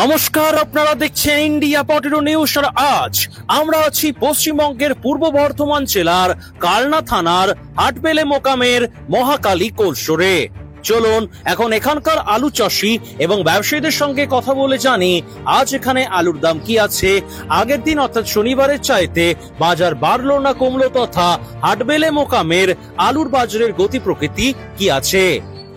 নমস্কার, আপনারা দেখছেন ইন্ডিয়া পটেটো নিউজ। আর আজ আমরা আছি পশ্চিমবঙ্গের পূর্ব বর্ধমান জেলার কালনা থানার হাটবেলে মোকামের মহাকালী কোল্ড-স্টোরে। চলুন এখন এখানকার আলু চাষি এবং ব্যবসায়ীদের সঙ্গে কথা বলে জানি আজ এখানে আলুর দাম কি আছে, আগের দিন অর্থাৎ শনিবারের চাইতে বাজার বাড়লো না কমলো, তথা হাটবেলে মোকামের আলুর বাজারের গতি প্রকৃতি কি আছে।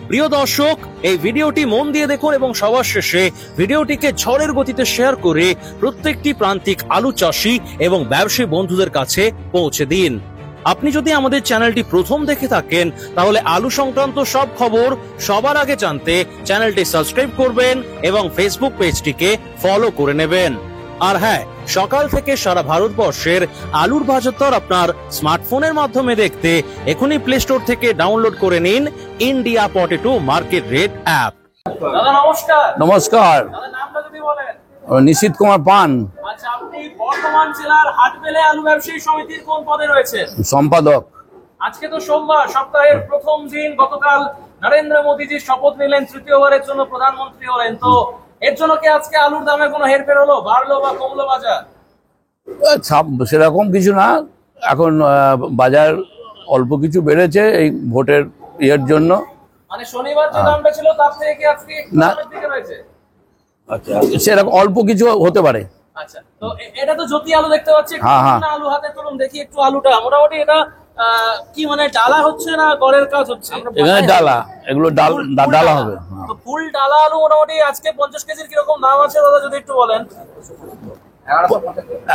প্রিয় দর্শক, এই ভিডিওটি মন দিয়ে দেখুন এবং সবার শেষে ভিডিওটিকে ঝড়ের গতিতে শেয়ার করে প্রত্যেকটি প্রান্তিক আলু চাষি এবং ব্যবসায়ী বন্ধুদের কাছে পৌঁছে দিন। আপনি যদি আমাদের চ্যানেলটি প্রথম দেখে থাকেন তাহলে আলু সংক্রান্ত সব খবর সবার আগে জানতে চ্যানেলটি সাবস্ক্রাইব করবেন এবং ফেসবুক পেজটিকে ফলো করে নেবেন। আর হ্যাঁ, সকাল থেকে সারা ভারতবর্ষের আলুর বাজার দর আপনার স্মার্টফোনের মাধ্যমে দেখতে এখনই প্লে স্টোর থেকে ডাউনলোড করে নিন India potato market rate app. দাদা নমস্কার। নমস্কার। দাদা নামটা যদি বলেন। নিশীথ কুমার পান। আচ্ছা, আপনি বর্ধমান জেলার হাটবেলে আলু ব্যবসায়ী সমিতির কোন পদে রয়েছেন? সম্পাদক। আজকে তো সোমবার, সপ্তাহের প্রথম দিন। গতকাল নরেন্দ্র মোদীজি শপথ নিলেন, তৃতীয়বারের জন্য প্রধানমন্ত্রী হলেন। তো এর জন্য কি আজকে আলুর দামে কোনো হেরফের হলো, বাড়লো বা কমলো বাজার? সেরকম কিছু না, এখন বাজার অল্প কিছু বেড়েছে এই ভোটের ইয়ের জন্য। মানে শনিবার যে দামটা ছিল তার থেকে কি আজকে দামের দিকে রয়েছে? আচ্ছা, সেরকম অল্প কিছু হতে পারে। আচ্ছা, তো এটা তো জ্যোতি আলু দেখতে পাচ্ছি। হ্যাঁ। আলু হাতে তুলুন দেখি একটু আলুটা। মোটামুটি এটা কি মানে ডালা হচ্ছে না গড়ের কাজ হচ্ছে? এখানে ডালা, এগুলো ডালা হবে। তো ফুল ডালা আলু মোটামুটি আজকে 50 কেজির কিরকম দাম আছে দাদা যদি একটু বলেন?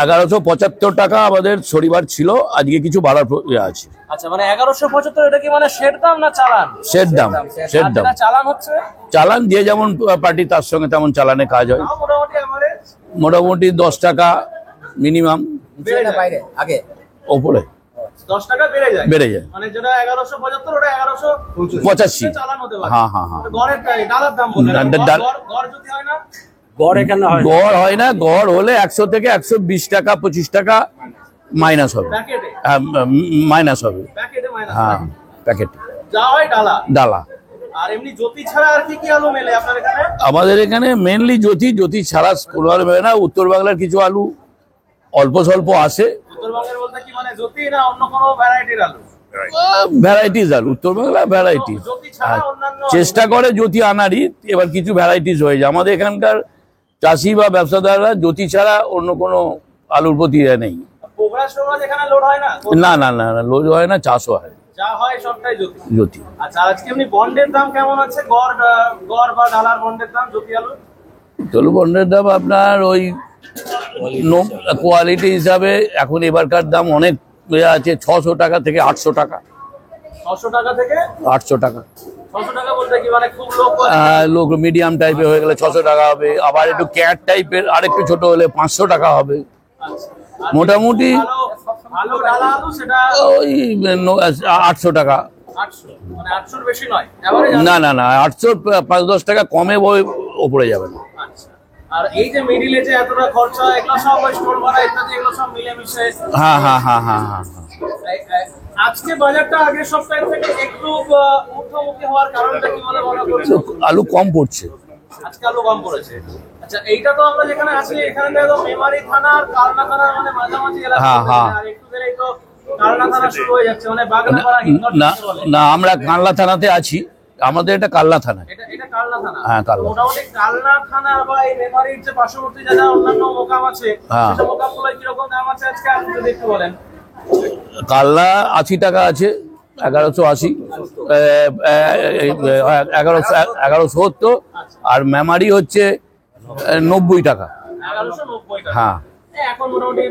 1175 টাকা আমাদের শনিবার ছিল, আজকে কিছু বাড়ার আছে। আচ্ছা, মানে 1175। এটা কি মানে শেড দাম না চালান? শেড দাম। চালান হচ্ছে, চালান দিয়ে যেমন পার্টি তার সঙ্গে তেমন চালানে কাজ হয়। মোটামুটি 10 টাকা মিনিমাম আগে ওপরে 10 টাকা বেড়ে যায়। মানে যেটা 1175 ওটা 1185 চালান হতে পারে। হ্যাঁ। গড়ের ডালার দাম বলে গড় যদি হয় না, গড় হয় না। গড় হলে 100 থেকে 120 টাকা 25 টাকা মাইনাস হবে। মাইনাস হবে। হ্যাঁ, প্যাকেট যা হয় ডালা। আর এমনি জ্যোতি ছাড়া আর কি আলু মেলে আপনার এখানে? আমাদের এখানে মেনলি জ্যোতি ছাড়া কোনো আলু মেলে না। উত্তর বাংলার কিছু আলু অল্প স্বল্প আসে। উত্তরবঙ্গের বলতে কি মানে জ্যোতি না অন্য কোনো ভ্যারাইটির আলু? ভ্যারাইটিস আলু, উত্তর বাংলা ভ্যারাইটিস। চেষ্টা করে জ্যোতি আনারই, এবার কিছু ভ্যারাইটিস হয়ে যায়। আমাদের এখানকার চাষি বা ব্যবসাদাররা জ্যোতি ছাড়া অন্য কোনো আলুর প্রতি নেই। না, লোড হয় না, চাষও হয়। যা হয় সবটাই জ্যোতি। আচ্ছা, আজকে এমনি বন্ডের দাম কেমন আছে? গড় বা ডালার বন্ডের দাম জ্যোতি আলু? বন্ডের দাম আপনার ওই কোয়ালিটি হিসাবে এখন এবারকার দাম অনেক আছে, 600 টাকা থেকে 800 টাকা। 600 টাকা থেকে 800 টাকা। 600 টাকা বলতে কি মানে খুব লোক মিডিয়াম টাইপের হয়ে গেলে 600 টাকা হবে। আবার একটু ক্যাট টাইপের আর একটু ছোট হলে 500 টাকা হবে। মোটামুটি ভালো ডালা আলু সেটা ওই 800 টাকা। 800 মানে 800 বেশি নয়? না, 800 5-10 টাকা কমে ওপরে যাবে না। আচ্ছা, আর এই যে মিডিলে যে এতটা খরচা, এগুলো সব স্টোর ভাড়া ইত্যাদি এগুলো সব মিলে মিশে। হ্যাঁ। আজকে বাজারটা আগের সপ্তাহের থেকে একটু ঊর্ধ্বমুখী হওয়ার কারণটা কি বলে মনে করছো? আলু কম পড়ছে। আজকে আলু কম পড়েছে। আচ্ছা, এইটা তো আমরা যেখানে আছি এখানে তো মেমারি থানা আর কালনা থানার মানে মাঝামাঝি এলাকা। আর একটু গেলেই তো কালনা থানা শুরু হয়ে যাচ্ছে, মানে বাগনাপাড়া হিন্দর বলে। না, আমরা কালনা থানাতে আছি। আমাদের এটা কালনা থানা। এটা কালনা থানা? হ্যাঁ, কালনা। মোটামুটি কালনা থানা বা এই মেমারির যে পার্শ্ববর্তী যা অন্যান্য মোকাম আছে সেই মোকামগুলো কিরকম দাম আছে আজকে আপনি যদি একটু বলেন? কালনা 80 টাকা আছে, 1180, 1170। আর মেমারি হচ্ছে 90 টাকা। 1190 টাকা। হ্যাঁ, এখন মোটামুটি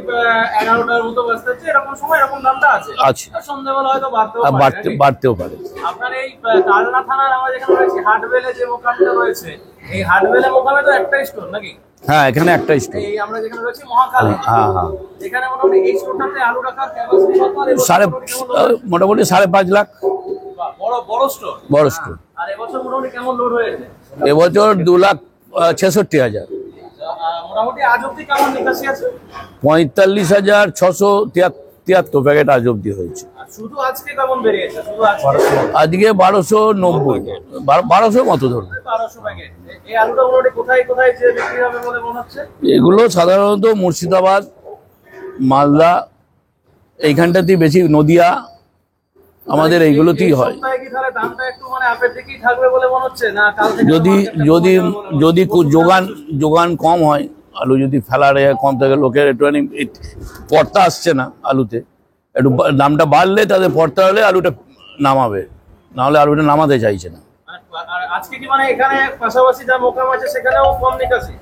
11টার মতো বাজতে হচ্ছে, এরকম সময় এরকম দামটা আছে। সন্ধ্যাবেলা হয়তো বাড়তেও পারে। আপনার এই কালনা থানার আমরা যেখানে রয়েছে হাটবেলে যে মোকামটা রয়েছে, এই হাটবেলে মোকামে তো একটাই স্টোর নাকি? হ্যাঁ, এখানে একটা স্টোর। এই আমরা যেখানে রয়েছে মহাকালী। হ্যাঁ। এখানে মোটামুটি এই স্টোরটাতে আলু রাখার ক্যাপাসিটি কত? মোটামুটি 5.5 লাখ। বড় স্টোর। আর এবছর মোটামুটি কেমন লোড হয়েছে? এবছর 2,66,000। মোটামুটি আজ অব্দি কেমন নিকাশি আছে? 45,673 প্যাকেট আজ অব্দি হয়েছে। শুধু আজকে কেমন বেরিয়েছে? শুধু আজকে 1290, 1200 মতো ধরুন। 1200 প্যাকেট। এই আলুটা মোটামুটি কোথায় কোথায় যে বিক্রি হবে বলে মনে হচ্ছে? এগুলো সাধারণত মুর্শিদাবাদ, মালদা এইখানটাতেই বেশি, নদিয়া, আমাদের এইগুলোতেই হয়। কি তাহলে দামটা একটু মানে আপের দিকেই থাকবে বলে মনে হচ্ছে না? কাল থেকে যদি যদি যদি যোগান কম হয়, আলু যদি ফেলার কম থাকে, লোকের একটুখানি পর্তা আসছে না আলুতে, একটু দামটা বাড়লে তাদের পর্তা হলে আলুটা নামাবে, নাহলে আলুটা নামাতে চাইছে না। আর আজকে কি মানে এখানে পাশাপাশি যা মোকাম আছে সেখানেও কম নিকাশি?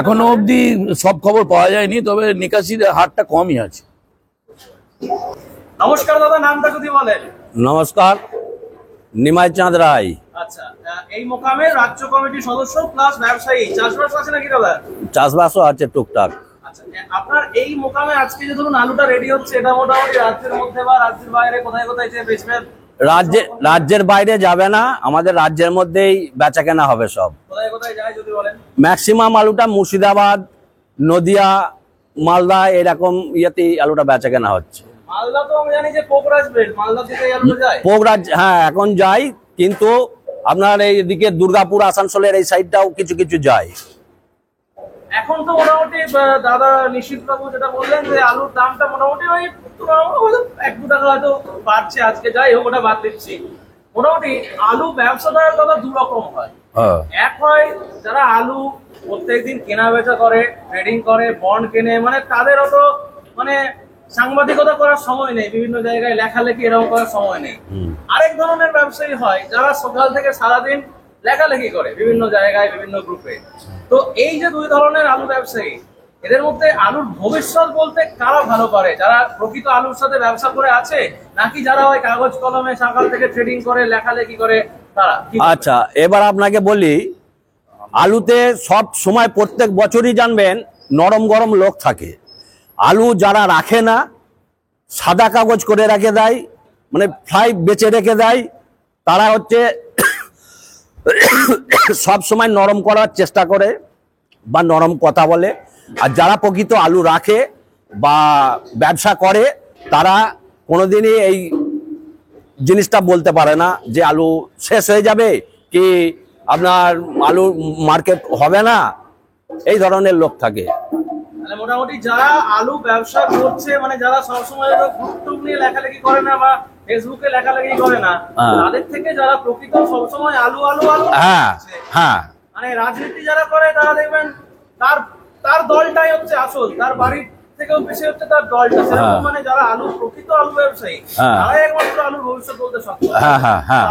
এখনো অবধি সব খবর পাওয়া যায়নি, তবে নিকাশির হারটা কমই আছে। নমস্কার দাদা, নামটা যদি বলেন। নমস্কার, নিমাই চাঁদ রায়। আচ্ছা, এই মোকামে রাজ্য কমিটির সদস্য প্লাস ব্যবসায়ী, চাষবাস আছে নাকি দাদা? চাষবাসও আছে টুকটাক। আচ্ছা, আপনার এই মোকামে আজকে যে ধরুন আলুটা রেডি হচ্ছে, এটা মোটামুটি রাজ্যের মধ্যে বা রাজ্যের বাইরে কোথায় কোথায় যে বেচবেন? রাজ্যের বাইরে যাবে না, আমাদের রাজ্যের মধ্যেই বেচা কেনা হবে সব। কোথায় কোথায় যায় যদি বলেন? ম্যাক্সিমাম আলুটা মুর্শিদাবাদ, নদিয়া, মালদা এরকম ইয়েতেই আলুটা বেচা কেনা হচ্ছে। মালদা তো আমি জানি যে পোকরাজ বেল্ট, মালদা থেকে আলুটা যায়। পোকরাজ, হ্যাঁ এখন যায়, কিন্তু আপনার এইদিকে দুর্গাপুর, আসানসোলের এই সাইডটাও কিছু কিছু যায়। এখন তো মোটামুটি দাদা নিশীথ বাবু যেটা বললেন যে আলুর দামটা মোটামুটি ওই 1-2 টাকা হয়তো বাড়ছে আজকে, যাই হোক ওটা বাদ দিচ্ছি। মোটামুটি আলু ব্যবসাদার দাদা দু রকম হয়। এক হয় যারা আলু প্রত্যেকদিন কেনা বেচা করে, ট্রেডিং করে, বন্ড কেনে, মানে তাদের অত মানে সাংবাদিকতা করার সময় নেই, বিভিন্ন জায়গায় লেখালেখি এরকম করার সময় নেই। আরেক ধরনের ব্যবসায়ী হয় যারা সকাল থেকে সারাদিন লেখালেখি করে বিভিন্ন জায়গায়, বিভিন্ন গ্রুপে। তো এই যে দুই ধরনের আলু ব্যবসায়ী, এদের মধ্যে আলুর ভবিষ্যৎ বলতে কারা ভালো পারে? যারা প্রকৃত আলুর সাথে ব্যবসা করে আছে, নাকি যারা ওই কাগজ কলমে সকাল থেকে ট্রেডিং করে, লেখালেখি করে, তারা? আচ্ছা, এবার আপনাকে বলি, আলুতে সব সময় প্রত্যেক বছরই জানবেন নরম গরম লোক থাকে। আলু যারা রাখে না, সাদা কাগজ করে রেখে দেয়, মানে ফ্লাই বেচে রেখে দেয়, তারা হচ্ছে সব সময় নরম করার চেষ্টা করে বা নরম কথা বলে। আর যারা প্রকৃত আলু রাখে বা ব্যবসা করে, তারা কোনোদিনই এই জিনিসটা বলতে পারে না যে আলু শেষ হয়ে যাবে কি আপনার আলু মার্কেট হবে না, এই ধরনের লোক থাকে। মানে মোটামুটি যারা আলু ব্যবসা করছে, মানে যারা সবসময় গ্রুপ নিয়ে লেখালেখি করে না বা ফেসবুকে লেখালেখি করে না, তাদের থেকে যারা প্রকৃত সবসময় আলু আলু আলু, হ্যাঁ হ্যাঁ, মানে রাজনীতি যারা করে তারা দেখবেন তার দলটাই হচ্ছে আসল, তার বাড়ির থেকেও বেশি হচ্ছে তার দলটা। সেরকম মানে যারা আলু প্রকৃত আলু ব্যবসায়ী, তারাই একমাত্র আলুর ভবিষ্যৎ বলতে সক্ষম।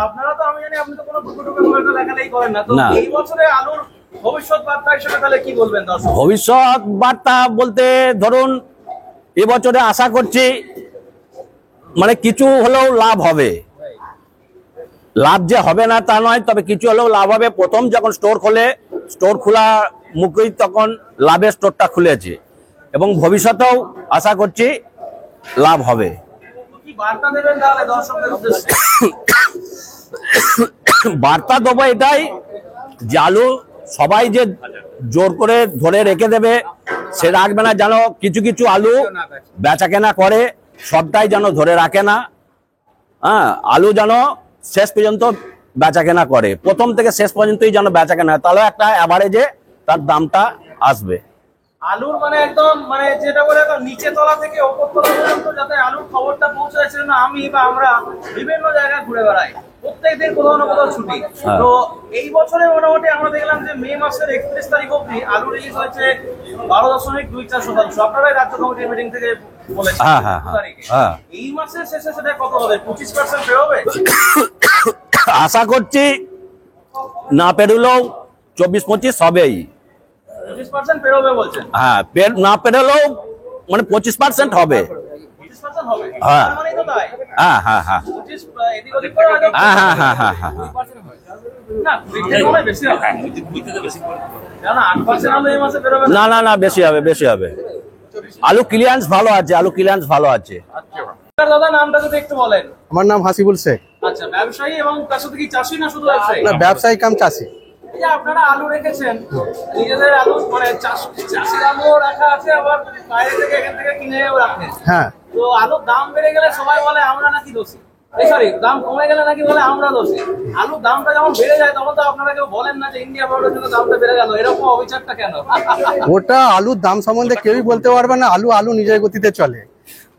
আপনারা তো, আমি জানি আপনি তো কোনো টুকু লেখালেখি করেন না, তো এই বছরে আলুর ভবিষ্যৎ বার্তা হিসেবে তাহলে কি বলবেন দর্শক? ভবিষ্যৎ বার্তা বলতে ধরুন এবছরে আশা করছি মানে কিছু হলেও লাভ হবে। লাভ যে হবে না তা নয়, তবে কিছু হলেও লাভ হবে। প্রথম যখন স্টোর খোলে, স্টোর খোলা মুখেই তখন লাভের স্টোরটা খুলেছে, এবং ভবিষ্যতেও আশা করছি লাভ হবে। কি বার্তা দেবেন তাহলে দর্শকদের উদ্দেশ্যে? বার্তা দেবো এটাই যে আলু সবাই যে জোর করে ধরে রেখে দেবে সে রাখবে না, যেন কিছু কিছু আলু বেচা কেনা করে, সবটাই যেন ধরে রাখে না। হ্যাঁ, আলু যেন শেষ পর্যন্ত বেচা কেনা করে, প্রথম থেকে শেষ পর্যন্তই যেন বেচা কেনা, তাহলে একটা অ্যাভারেজে তার দামটা আসবে। আলুর মানে একদম মানে যেটা বলে নিচে তলা থেকে ওপর তলা পর্যন্ত যাতে আলুর খবরটা পৌঁছায়, সেজন্য আমি বা আমরা বিভিন্ন জায়গায় ঘুরে বেড়াই, প্রত্যেকদিন কোথাও না কোথাও ছুটি। তো এই বছরে মোটামুটি আমরা দেখলাম যে মে মাসের 31 তারিখ অব্দি আলু রিলিজ হয়েছে 12.24%। আপনারাই রাজ্য কমিটির মিটিং থেকে বলেছেন এই মাসের শেষে সেটা কত হবে? 25% বেরোবে আশা করছি, না পেরোলেও 24-25 হবেই। 25% বেরোবে বলছেন? হ্যাঁ, না পেরোলেও মানে 25% হবে। 25% হবে, হ্যাঁ মানে তো তাই। হ্যাঁ হ্যাঁ হ্যাঁ 25 এদিক ওদিক করে হ্যাঁ হ্যাঁ হ্যাঁ হ্যাঁ হ্যাঁ না, বেশি হবে, কারণ 8% আলু এই মাসে বেরোবে না। না না, বেশি হবে, বেশি হবে। আলু ক্লিয়ারেন্স ভালো আছে, আলু ক্লিয়ারেন্স ভালো আছে। দাদা নামটা যদি একটু বলেন। আমার নাম হাসিবুল শেখ। আচ্ছা, ব্যবসায়ী এবং তার সাথে কি চাষী না শুধু ব্যবসায়ী? না, ব্যবসায়ী কাম চাষী। এই যে আপনারা আলু রেখেছেন, নিজেদের আলু মানে চাষির আলু রাখা আছে, আবার বাইরে থেকে এখান থেকে কিনেও রাখেন। হ্যাঁ, তো আলুর দাম বেড়ে গেলে সবাই বলে আমরা নাকি দোষী, সরি দাম কমে গেলে নাকি বলে আমরা দোষী। আলুর দামটা যখন বেড়ে যায় তখন তো আপনারা কেউ বলেন না যে ইন্ডিয়া পাউডারের জন্য দামটা বেড়ে গেল, এরকম অবিচারটা কেন? ওটা আলুর দাম সম্বন্ধে কেউই বলতে পারবে না। আলু নিজের গতিতে চলে।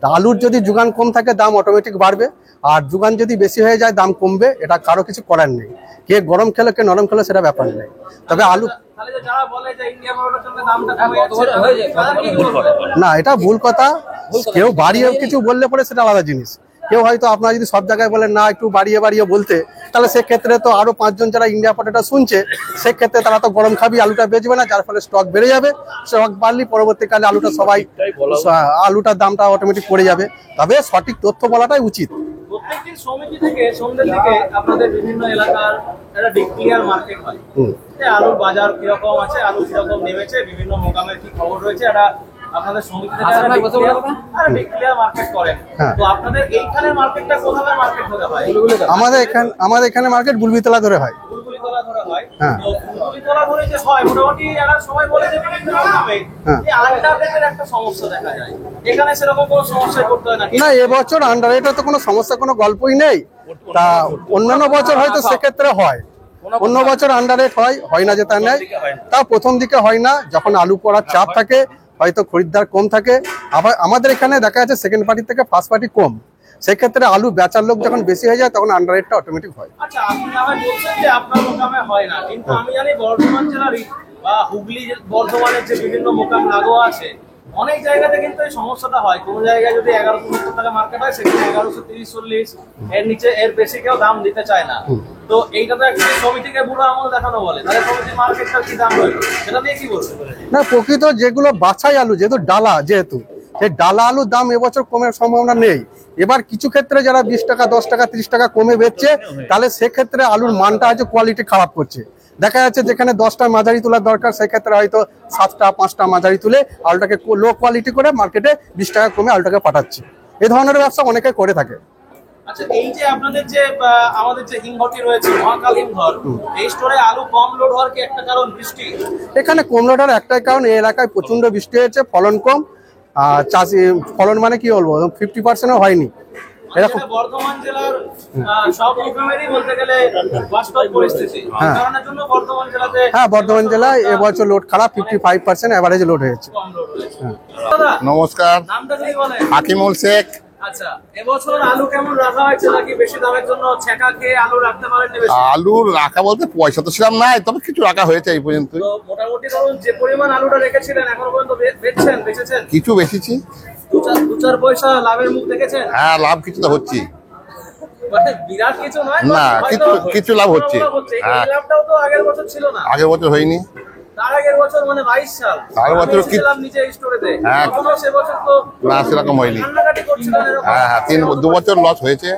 তা আলুর যদি যোগান কম থাকে দাম অটোমেটিক বাড়বে, আর যোগান যদি বেশি হয়ে যায় দাম কমবে। এটা কারো কিছু করার নেই। কে গরম খেলো কে নরম খেলো সেটা ব্যাপার নেই। তবে আলু তাহলে যে যারা বলে যে ইন্ডিয়া পাউডারের জন্য দামটা কমে যাচ্ছে, তারা কি বলবে? না, এটা ভুল কথা। কেউ বাড়িয়ে কিছু বললে পরে সেটা আলাদা জিনিস। কেউ হয়তো আপনারা যদি সব জায়গায় বলেন না একটু বাড়িয়ে বাড়িয়ে বলতে, তাহলে সেক্ষেত্রে তো আরো 5 জন যারা ইন্ডিয়া পটেটো শুনছে সেক্ষেত্রে তারা তো গরম খাবি, আলুটা বেচবে না, যার ফলে স্টক বেড়ে যাবে। স্টক বাড়লে পরবর্তীকালে আলুটার দামটা অটোমেটিক পড়ে যাবে। তবে সঠিক তথ্য বলাটাই উচিত। প্রত্যেকদিন সমিতি থেকে সন্ধ্যের দিকে আপনাদের বিভিন্ন এলাকার একটা ডিক্লিয়ার মার্কেট হয়, আলুর বাজার কিরকম আছে, আলু কিরকম নেমেছে, বিভিন্ন মোকামের কি খবর রয়েছে, এটা আপনাদের সমিতি থেকে ডিক্লিয়ার মার্কেট করেন। তো আপনাদের এইখানে মার্কেটটা কোথায় মার্কেট ধরে হয়? আমাদের এখানে মার্কেট বুলবিতলা ধরে হয়। বুলবুলিতলা ধরে হয়। তো বুলবুলিতলা ধরে যে হয় মোটামুটি এরা সবাই বলে যে বিভিন্ন মোকামে এই আন্ডাররেটের একটা সমস্যা দেখা যায়। এখানে সেরকম কোনো সমস্যায় পড়তে হয় না? না, এবছর আন্ডাররেটের তো কোনো সমস্যা কোনো গল্পই নেই। তা অন্যান্য বছর হয়তো সেক্ষেত্রে হয়, অন্য বছর আন্ডাররেট হয় না যে তা নেই। তা প্রথম দিকে হয় না, যখন আলু পড়ার চাপ থাকে হয়তো খরিদ্দার কম থাকে। আবার আমাদের এখানে দেখা যাচ্ছে সেকেন্ড পার্টি থেকে ফার্স্ট পার্টি কম, সেক্ষেত্রে আলু বেচার লোক যখন বেশি হয়ে যায় তখন আন্ডাররেটটা অটোমেটিক হয়। আচ্ছা, আপনি আমায় বলছেন যে আপনার মোকামে হয় না, কিন্তু আমি জানি বর্ধমান জেলারই বা হুগলি বর্ধমানের যে বিভিন্ন মোকাম লাগোয়া আছে অনেক জায়গাতে কিন্তু এই সমস্যাটা হয়। কোন জায়গায় যদি 1170 টাকা মার্কেট হয় সেখানে 1130-40, এর নিচে এর বেশি কেউ দাম দিতে চায় না। তো এইটা তো একটা সমিতিকে বুড়ো আমল দেখানো বলে, তাহলে সমিতি মার্কেটটার কি দাম হইলো সেটা নিয়ে কি বলছেন? না, প্রকৃত যেগুলো বাছাই আলু, যেহেতু ডালা, সেই ডালা আলুর দাম এবছর কমের সম্ভাবনা নেই। এবার কিছু ক্ষেত্রে যারা 20 টাকা 10 টাকা 30 টাকা কমে বেচছে, তাহলে সেক্ষেত্রে আলুর মানটা হয়তো কোয়ালিটি খারাপ করছে। দেখা যাচ্ছে যেখানে 10টা মাঝারি তোলার দরকার সেক্ষেত্রে হয়তো 7টা 5টা মাঝারি তুলে আলুটাকে লো কোয়ালিটি করে মার্কেটে 20 টাকা কমে আলুটাকে পাঠাচ্ছে। এই ধরনের ব্যবসা অনেকে করে থাকে। আচ্ছা, এই যে আপনাদের যে আমাদের যে হিমঘরটি রয়েছে মহাকাল হিমঘর, এই স্টোরে আলু কম লোড হওয়ার কি একটা কারণ বৃষ্টি? এখানে কম লোড হওয়ার একটাই কারণ, এই এলাকায় প্রচন্ড বৃষ্টি হয়েছে, ফলন কম। চাষি ফলন মানে কি বলবো 50%ও হয়নি এরকম। বর্ধমান জেলার সব মোকামেরই বলতে গেলে বাস্তব পরিস্থিতি, কারণের জন্য বর্ধমান জেলাতে বর্ধমান জেলায় এবছর লোড খারাপ, 55% এভারেজ লোড হয়েছে। কম লোড হয়েছে। নমস্কার, নামটা যদি বলেন? হাকিমুল শেখ। আচ্ছা, এবছর আলু কেমন রাখা হয়েছে, নাকি বেশি দামের জন্য ছেঁকা খেয়ে আলু রাখতে পারেন? আলু রাখা বলতে পয়সা তো সেরকম নাই, তবে কিছু রাখা হয়েছে এই পর্যন্ত। মোটামুটি ধরুন যে পরিমাণ আলুটা রেখেছিলেন এখন পর্যন্ত বেচেছেন? কিছু বেশিছি। 2-4 পয়সা লাভের মুখ দেখেছেন? হ্যাঁ, লাভ কিছু তো হচ্ছে। মানে বিরাট কিছু নয় না, কিছু লাভ হচ্ছে। এই লাভটাও তো আগের বছর ছিল না। আগের বছর হয়নি, তার আগের বছর মানে 22 সাল আগের বছর কি নিচে স্টোরেতে, হ্যাঁ, কোনো সে বছর তো না সেরকম হয়নি। কান্নাকাটি করছিলেন এরকম? হ্যাঁ, 2 বছর লস হয়েছে।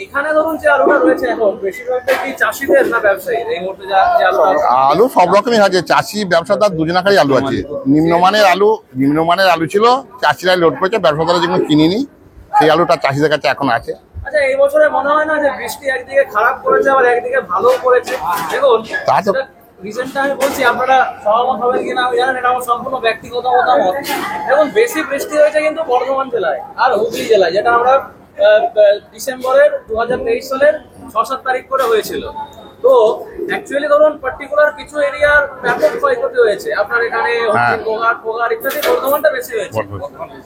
এখানে ধরুন যে আলুটা রয়েছে এখন বেশিরভাগটা কি চাষিদের না ব্যবসায়ী? এই মুহূর্তে যে আলুটা আলু সব রকমই আছে, চাষি ব্যবসাদার দুজনাকারই আলু আছে। নিম্নমানের আলু ছিল, চাষিরাই লোড করেছে, ব্যবসাদারা যেগুলো কিনিনি সেই আলুটা চাষিদের কাছে এখন আছে। আচ্ছা, এই বছরে মনে হয় না যে বৃষ্টি একদিকে খারাপ করেছে আবার একদিকে ভালো করেছে? দেখুন রিজনটা আমি বলছি, আপনারা সহমত হবেন কিনা আমি জানেন, এটা আমার সম্পূর্ণ ব্যক্তিগত মতামত। দেখুন, বেশি বৃষ্টি হয়েছে কিন্তু বর্ধমান জেলায় আর হুগলি জেলায়, যেটা আমরা ডিসেম্বরের 2023 সালের 6-7 তারিখ করে হয়েছিল। তো অ্যাকচুয়ালি ধরুন পার্টিকুলার কিছু এরিয়ার ব্যাপক ক্ষয়ক্ষতি হয়েছে। আপনার এখানে পোগার ইত্যাদি বর্ধমানটা বেশি হয়েছে।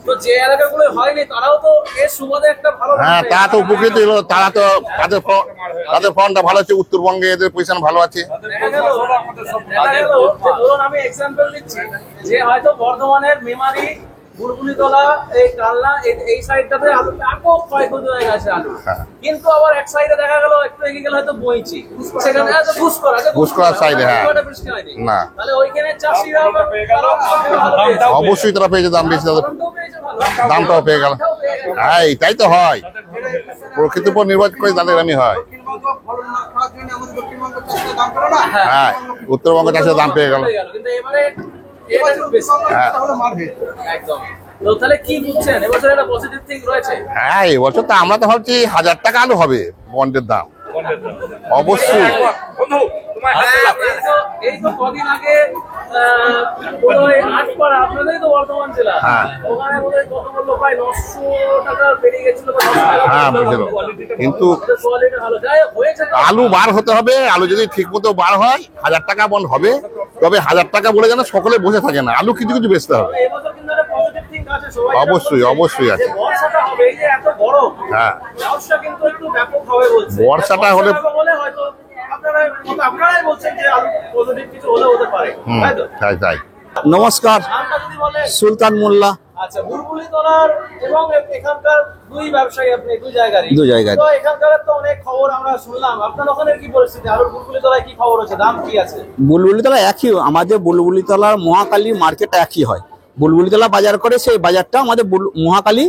তো যে এলাকাগুলো হয়নি তারাও তো এর সুবাদে একটা ভালো, হ্যাঁ, তারা তো উপকৃত হলো, তারা তো তাদের ফন্ডটা ভালো আছে, উত্তরবঙ্গে এদের পজিশন ভালো আছে। দেখা গেল যে ধরুন আমি এক্সাম্পল দিচ্ছি যে হয়তো বর্ধমানের মেমারি, বুলবুলিতলা, এই কালনা, এই সাইডটাতে আলু ব্যাপক ক্ষয়ক্ষতি হয়ে গেছে আলু। কিন্তু আবার এক সাইডে দেখা গেল একটু এগিয়ে গেলে হয়তো বইছি, সেখানে ঘুষকরার সাইডে বৃষ্টি হয়নি না, তাহলে ওইখানে চাষিরা অবশ্যই তারা পেয়েছে দাম বেশি, তাদের দামটাও পেয়ে গেল। হ্যাঁ, এটাই তো হয়, প্রকৃতির উপর নির্ভর করে তাদের দামই হয়। হ্যাঁ, উত্তরবঙ্গ চাষের দাম পেয়ে গেল। কিন্তু এবারে হ্যাঁ, এবছর তো আমরা তো ভাবছি 1000 টাকা আলু হবে বন্ডের দাম। অবশ্যই। এই তো কদিন আগে বোধহয় আটপাড়া, আপনাদেরই তো বর্ধমান জেলা, হ্যাঁ। ওখানে বোধহয় কত বললো প্রায় 900 টাকা বেড়ে গেছিল বা 900 টাকা হ্যাঁ, বেড়ে বুঝলো। গেছিল। কিন্তু কোয়ালিটি ভালো, যাই হোক, হয়েছে তো। আলু বার হতে হবে, আলু যদি ঠিক মতো বার হয় 1000 টাকা বন্ধ হবে, তবে 1000 টাকা বলে যেন সকলে বসে থাকে না, আলু কিছু কিছু বেচতে হবে। এবছর কিন্তু একটা পজিটিভ থিঙ্ক আছে, সবাই অবশ্যই, অবশ্যই আছে। যে বর্ষাটা হবে, এই যে এত গরম, হ্যাঁ। ব্যবসা কিন্তু একটু ব্যাপক হবে বলছে। বর্ষাটা হলে- বলে হয়তো আপনারাই বলছেন যে আলু পজিটিভ কিছু হলে হতে পারে, তাই তো? তাই তাই। নমস্কার, নামটা যদি বলেন। সুলতান মোল্লা। আচ্ছা, বুলবুলি তলার এবং এখানকার দুই ব্যবসায়ী, আপনি দুই জায়গারই। দুই জায়গায়। তো এখানকার তো অনেক খবর আমরা শুনলাম, আপনার ওখানে কি পরিস্থিতি, আর বুলবুলি তলায় কি খবর আছে, দাম কি আছে? বুলবুলিতলা একই, আমাদের বুলবুলিতলার মহাকালী মার্কেট একই হয়। বুলবুলিতলা বাজার করে সেই বাজারটা আমাদের মহাকালী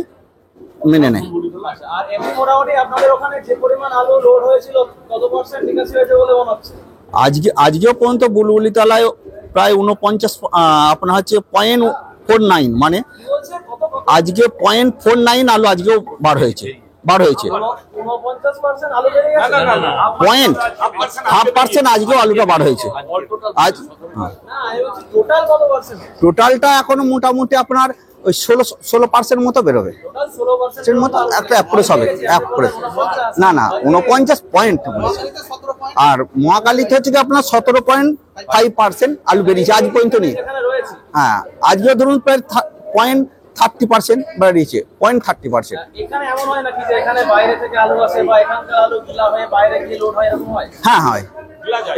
মেনে নেয়। আচ্ছা, আর এমনি মোটামুটি আপনাদের ওখানে যে পরিমাণ আলু লোড হয়েছিল, কত % নিকাশি হয়েছে বলে মনে হচ্ছে? আজকেও পর্যন্ত বুলবুলিতলায় প্রায় 49 আপনার হচ্ছে 0.49, মানে কি বলছে, কত আজকে 0.49 আলু আজকেও বার হয়েছে। 49% আলু বেড়ে গেছে? ½ % আজকেও আলুটা বার হয়েছে। আজ না, এই হচ্ছে টোটাল কত পার্সেন্ট? টোটালটা এখনো মোটামুটি আপনার ওই 16% মতো বেরোবে। টোটাল 16% এর মতো একটা অ্যাপ্রোচ হবে, অ্যাপ্রোচ। না 49 পয়েন্ট বলেছে। আর মহাকালীতে হচ্ছে কি আপনার 17.5% আলু বেরিয়েছে আজ পর্যন্ত নেই। এখানে রয়েছে। হ্যাঁ, আজকে ধরুন প্রায় 0.30% বেরিয়েছে, 0.30%। এখানে এমন হয় নাকি যে এখানে বাইরে থেকে আলু আসে বা এখানকার আলু গিলা হয়ে বাইরে গিয়ে লোড হয়, এরকম হয়? হ্যাঁ হয়,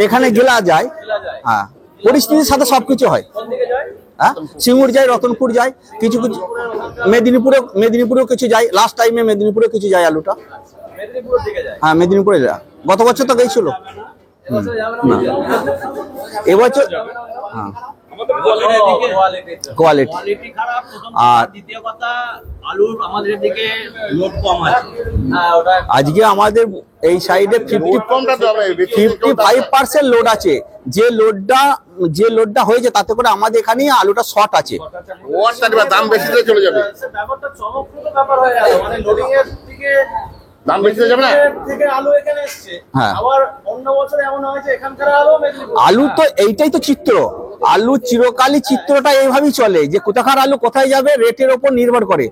এখানে গেলা যায়। গিলা যায়। হ্যাঁ, পরিস্থিতির সাথে সবকিছু হয়। কোন দিকে যায়? হ্যাঁ, সিঙ্গুর যায়, রতনপুর যায়, কিছু কিছু মেদিনীপুরেও কিছু যায়। লাস্ট টাইমে মেদিনীপুরে কিছু যায় আলুটা। মেদিনীপুরের দিকে যায়। হ্যাঁ, মেদিনীপুরে যায়। গত বছর তো গেছিল। এবছর যাবে না? এবছর হ্যাঁ কোয়ালিটি। খারাপ, আর দ্বিতীয় কথা আলুর আমাদের দিকে লোড কম আছে। হ্যাঁ, ওটা আজকে আমাদের এই সাইডে কমটা তো হবে, বেশি 55% লোড আছে। যে লোডটা হয়েছে তাতে করে আমাদের এখানে আলুটা শর্ট আছে। দাম বেশি হলে চলে যাবে, ব্যাপারটা চমকপ্রদ ব্যাপার হয়ে গেল, মানে লোডিং এর দিকে দাম বেশি হয়ে যাবে না। থেকে আলু এখানে এসছে। হ্যাঁ। আবার অন্য বছর এমন হয়েছে এখানকার আলু মেদিনীপুর। আলু তো এইটাই তো চিত্র, আলু চিরকালই চিত্রটা এইভাবেই চলে যে কোথাকার আলু কোথায় যাবে রেটের ওপর নির্ভর করে।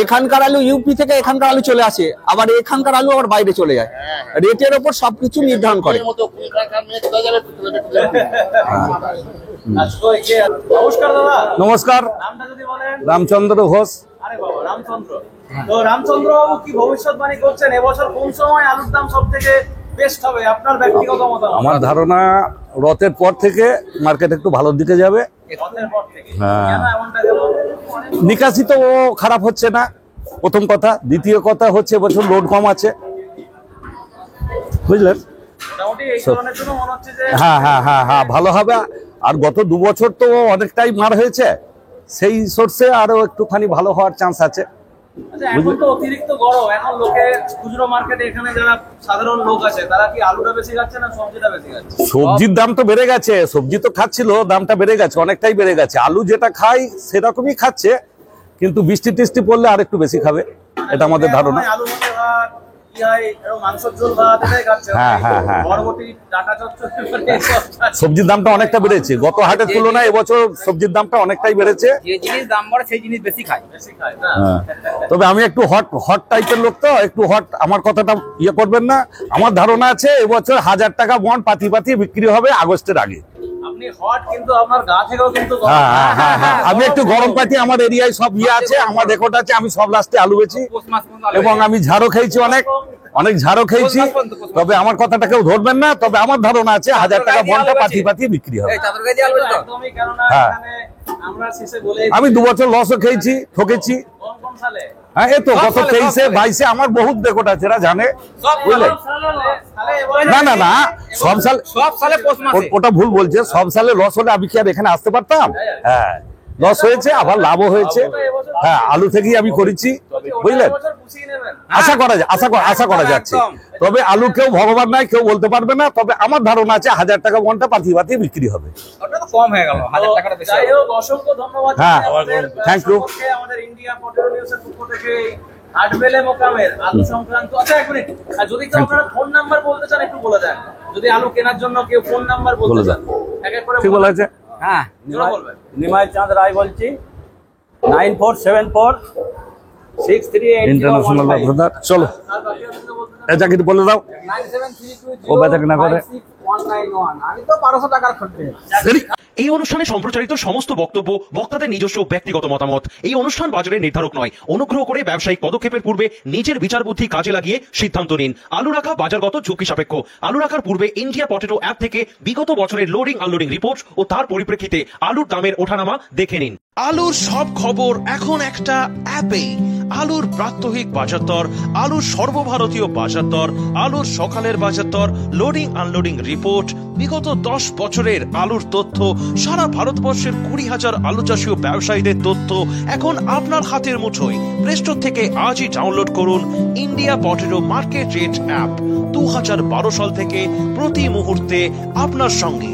এখানকার আলু ইউপি থেকে এখানকার আলু চলে আসে, আবার এখানকার আলু আবার বাইরে চলে যায়, রেটের ওপর সবকিছু নির্ধারণ করে। আচ্ছা, তো এই যে নমস্কার দাদা, নমস্কার, নামটা যদি বলেন। রামচন্দ্র ঘোষ। আরে বাবা, রামচন্দ্র। তো রামচন্দ্র বাবু কি ভবিষ্যৎবাণী করছেন, এবছর কোন সময় আলুর দাম সব থেকে বেস্ট হবে আপনার ব্যক্তিগত মতামত? আমার ধারণা রথের পর থেকে মার্কেট একটু ভালোর দিকে যাবে। রথের পর থেকে। হ্যাঁ। কেন এমনটা গেল? নিকাশি তো খারাপ হচ্ছে না, প্রথম কথা। দ্বিতীয় কথা হচ্ছে বছর লোড কম আছে, বুঝলেন? মোটামুটি এই ধরনের জন্য মনে হচ্ছে যে হ্যাঁ ভালো হবে। আর গত 2 বছর তো অনেকটাই মার হয়েছে, সেই সোর্সে আরো একটুখানি ভালো হওয়ার চান্স আছে। আচ্ছা, এখন তো অতিরিক্ত গরম, এখন লোকে খুচরো মার্কেটে এখানে যারা সাধারণ লোক আছে তারা কি আলুটা বেশি খাচ্ছে না সবজিটা বেশি খাচ্ছে? সবজির দাম তো বেড়ে গেছে, সবজি তো খাচ্ছিল, দামটা বেড়ে গেছে, অনেকটাই বেড়ে গেছে। আলু যেটা খাই সেরকমই খাচ্ছে, কিন্তু বৃষ্টি টিষ্টি পড়লে আর একটু বেশি খাবে, এটা আমাদের ধারণা। আলু ভাতে ভাত, কি হয়, এরকম মাংসের ঝোল ভাত এটাই খাচ্ছে। হ্যাঁ। বরবটি, ডাটা চচ্চড়ি, এসব খাচ্ছে। সবজির দামটা অনেকটা বেড়েছে, গত হাটের তুলনায় এবছর সবজির দামটা অনেকটাই বেড়েছে। যে জিনিস দাম বাড়ে সেই জিনিস বেশি খায়। বেশি খায় না? হ্যাঁ। তবে আমি একটু হট টাইপের লোক, তো একটু হট, আমার কথাটা ইয়ে করবেন না। আমার ধারণা আছে এবছর 1000 টাকা বন্ড পাতি বিক্রি হবে আগস্টের আগে। আপনি হট, কিন্তু আপনার গা থেকেও কিন্তু গরম। হ্যাঁ। আমি একটু গরম পাতি, আমার এরিয়ায় সব ইয়ে আছে, আমার রেকর্ড আছে, আমি সব লাস্টে আলু বেচি পৌষ মাস পর্যন্ত আলু এবং আমি ঝাড়ও খেয়েছি, অনেক ঝাড়ও খেয়েছি। তবে আমার কথাটা কেউ ধরবেন না, তবে আমার ধারণা আছে 1000 টাকা বন্ডটা পাতি বিক্রি হবে। এই চাদর গায়ে দিয়ে আলু বেচে দাও। একদমই, কেননা হ্যাঁ। এখানে আমরা শেষে বলেই আমি 2 বছর লসও খেয়েছি, ঠকেছি। কোন সালে? হ্যাঁ, এই তো গত 23-এ 22-এ আমার বহুত রেকর্ড আছে, এরা জানে, বুঝলেন? না সব সালে পৌষ মাসে। ওটা ভুল বলছে। সব সালে লস হলে আমি কি আর এখানে আসতে পারতাম? হ্যাঁ, লস হয়েছে, আবার লাভও হয়েছে। হ্যাঁ, আলু থেকেই আমি করেছি, বুঝলেন? আশা করা যাচ্ছে। তবে আলু কেউ ভগবান নাই, কেউ বলতে পারবে না। তবে আমার ধারণা আছে 1000 টাকা বন্ডটা পাতি বিক্রি হবে। ওটা তো কম হয়ে গেল, 1000 টাকাটা বেশি। যাই হোক, অসংখ্য ধন্যবাদ। হ্যাঁ, আমাদের thank you. আমাদের ইন্ডিয়া পটেটো নিউজের পক্ষ থেকে হাটবেলে মোকামের আলু সংক্রান্ত। আচ্ছা এক মিনিট, আর যদি কেউ আপনারা ফোন নাম্বার বলতে চান একটু বলে দেন, যদি আলু কেনার জন্য কেউ ফোন নাম্বার বলতে চান এক এক করে ঠিক বলা হয়েছে। হ্যাঁ, জোরে বলবেন। নিমাই চাঁদ রায় বলছি, 9474 ইন্টারন্যাশনাল ব্যবসাদার। চলো এটা কিন্তু বলে দাও। 9732 ও বেচা কেনা করে। 191। আমি তো 1200 টাকার খরচে। এই অনুষ্ঠানে সম্প্রচারিত সমস্ত বক্তব্য বক্তাদের নিজস্ব ব্যক্তিগত মতামত। এই অনুষ্ঠান বাজারের নির্ধারক নয়। অনুগ্রহ করে ব্যবসায়িক পদক্ষেপের পূর্বে নিজের বিচার বুদ্ধি কাজে লাগিয়ে সিদ্ধান্ত নিন। আলু রাখা বাজারগত ঝুঁকি সাপেক্ষ। আলু রাখার পূর্বে ইন্ডিয়া পটেটো অ্যাপ থেকে বিগত বছরের লোডিং আনলোডিং রিপোর্ট ও তার পরিপ্রেক্ষিতে আলুর দামের ওঠানামা দেখে নিন। আলুর সব খবর এখন একটা অ্যাপে। আলুর প্রাত্যহিক বাজার দর, আলুর সর্বভারতীয় বাজার দর, আলুর সকালের বাজার দর, লোডিং আনলোডিং রিপোর্ট, বিগত 10 বছরের আলুর তথ্য, সারা ভারতবর্ষের 20,000 আলু চাষী ও ব্যবসায়ীদের তথ্য এখন আপনার হাতের মুঠোয়। প্লে স্টোর থেকে আজই ডাউনলোড করুন India potato market rate app. 2012 সাল থেকে প্রতি মুহূর্তে আপনার সঙ্গে।